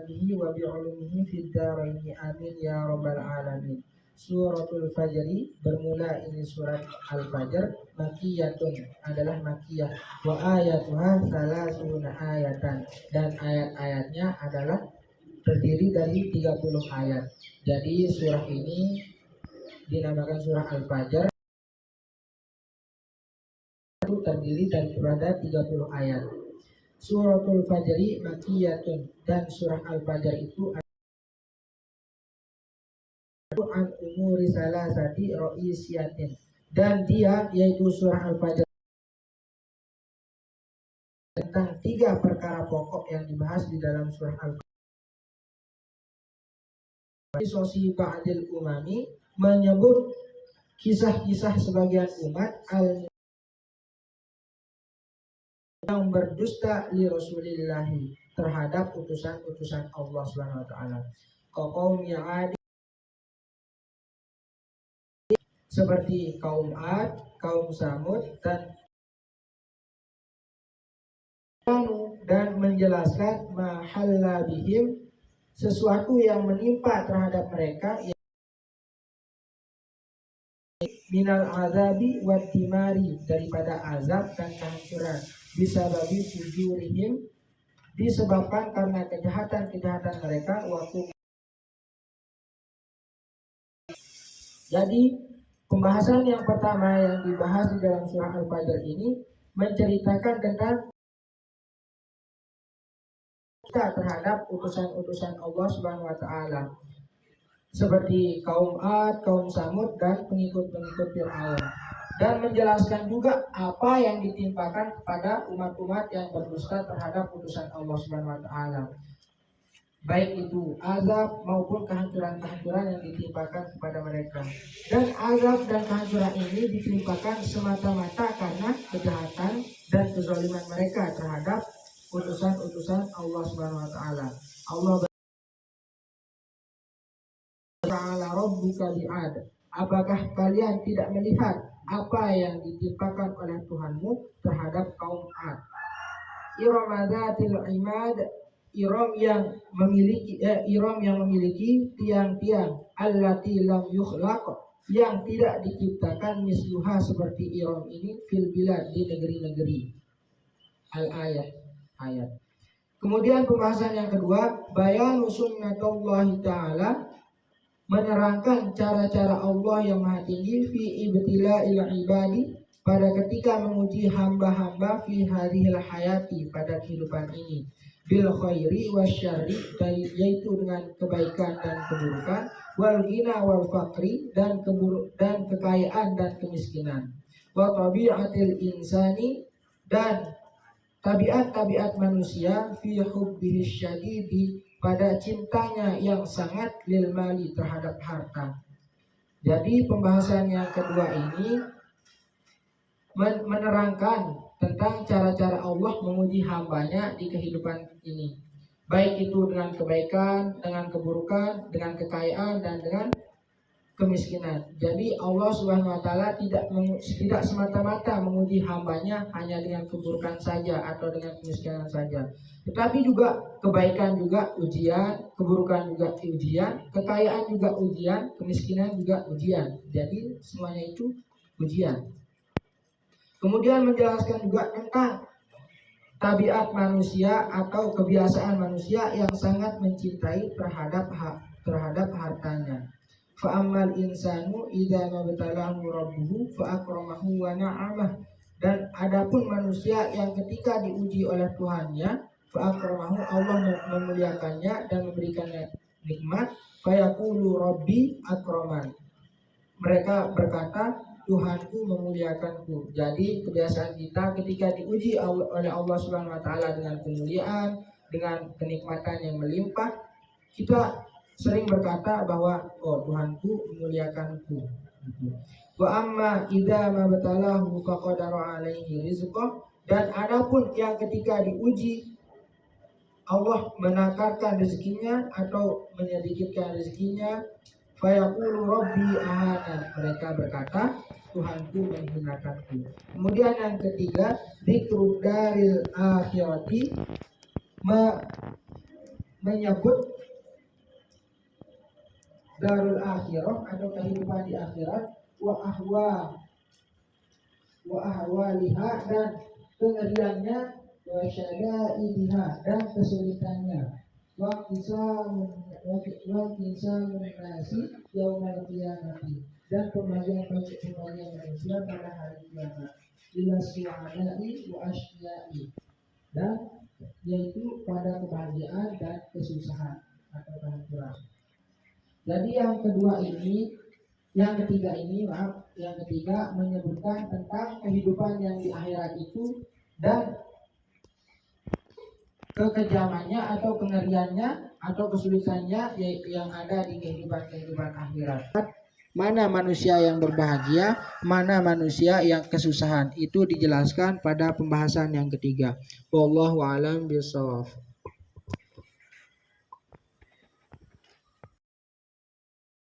bihi wa bi'ulumihi fid dharaini amin ya rabbal alamin. Suratul Fajri bermula ini surat Al-Fajr, makiyatun adalah makiyah, wa ayatuha salasuna ayatan, dan ayat-ayatnya adalah terdiri dari 30 ayat. Jadi surah ini dinamakan surah Al-Fajr, itu terdiri daripada 30 ayat. Suratul Fajri makiyatun, dan surah Al-Fajr itu an umuri salasati ro'isiyatin, dan dia yaitu surah Al-Fajr tentang 3 perkara pokok yang dibahas di dalam surah Al-Fajr. Sosi ba'dil umami, menyebut kisah-kisah sebagian umat yang berdusta li Rasulillahi, terhadap utusan-utusan Allah Subhanahu wa taala. Kaum Ad, seperti kaum Ad, kaum Samud, dan menjelaskan mahalla bihim, sesuatu yang menimpa terhadap mereka, minal azabi wa timari, daripada azab dan kehancuran, bisa bagi fujurihim, disebabkan karena kejahatan-kejahatan mereka, waktu. Jadi pembahasan yang pertama yang dibahas di dalam surah Al-Fajr ini menceritakan tentang kita terhadap utusan-utusan Allah Subhanahu wa taala, seperti kaum Ad, kaum Samud, dan pengikut-pengikut Fir'aun, dan menjelaskan juga apa yang ditimpakan kepada umat-umat yang berdusta terhadap utusan Allah Subhanahu wa taala, baik itu azab maupun kehancuran-kehancuran yang ditimpakan kepada mereka. Dan azab dan kehancuran ini ditimpakan semata-mata karena kejahatan dan kezaliman mereka terhadap utusan-utusan Allah Subhanahu wa taala. Allah Ta'ala rabbuka bi'ad, apakah kalian tidak melihat apa yang ditimpakan oleh Tuhanmu terhadap kaum Ad. Iramadatil imad, Iram yang memiliki tiang-tiang, allati lam yukhlaq, yang tidak diciptakan misluha seperti Iram ini, fil bilad, di negeri-negeri. Ayat. Kemudian pembahasan yang kedua, bayanu sunnatullahi ta'ala, menerangkan cara-cara Allah yang maha tinggi, fi ibtila'il ibadi, pada ketika menguji hamba-hamba, fi hadhil hayati, pada kehidupan ini, bil khairi wasyarri, yaitu dengan kebaikan dan keburukan, wal ghina wal faqri, dan kekayaan dan kemiskinan, wa tabi'atil insani, dan tabiat-tabiat manusia, fi hubbihi syadidi, pada cintanya yang sangat, lil mali, terhadap harta. Jadi pembahasan yang kedua ini menerangkan tentang cara-cara Allah menguji hambanya di kehidupan ini, baik itu dengan kebaikan, dengan keburukan, dengan kekayaan, dan dengan kemiskinan. Jadi Allah Subhanahu wa taala tidak semata-mata menguji hambanya hanya dengan keburukan saja atau dengan kemiskinan saja, tetapi juga kebaikan juga ujian, keburukan juga ujian, kekayaan juga ujian, kemiskinan juga ujian. Jadi semuanya itu ujian. Kemudian menjelaskan juga tentang tabiat manusia atau kebiasaan manusia yang sangat mencintai terhadap hartanya. Fa'amal insanu idza mabtalahu rabbuhu fa'akramahu wa na'amah, dan adapun manusia yang ketika diuji oleh Tuhannya, fa'akramahu, Allah memuliakannya dan memberikannya nikmat, fayaqulu rabbi akraman, mereka berkata Tuhanku memuliakanku. Jadi kebiasaan kita ketika diuji oleh Allah Subhanahu wa taala dengan kemuliaan, dengan kenikmatan yang melimpah, kita sering berkata bahwa Tuhanku memuliakanku. Wa amma idza mabtalahu faqadara alaihi rizqah, dan adapun yang ketika diuji Allah menakarkan rezekinya atau menyedikitkan rezekinya, fayaqulu rabbi ahana, mereka berkata Tuhanku menghinakanku. Kemudian yang ketiga, dzikrud daril akhirati, menyebut darul akhirah atau kehidupan di akhirat, wa ahwaliha dan kengeriannya, wa syada'idiha dan kesulitannya, wa kisamun nasi yaumal qiyamati dan pembagian manusia pada hari kiamat, ila su'adai wa asya'i dan yaitu pada kebahagiaan dan kesusahan atau kehancuran. Jadi yang ketiga menyebutkan tentang kehidupan yang di akhirat itu dan kekejamannya atau kengeriannya atau kesulitannya yang ada di kehidupan akhirat. Mana manusia yang berbahagia, mana manusia yang kesusahan, itu dijelaskan pada pembahasan yang ketiga. Wallahu a'lam bishawab.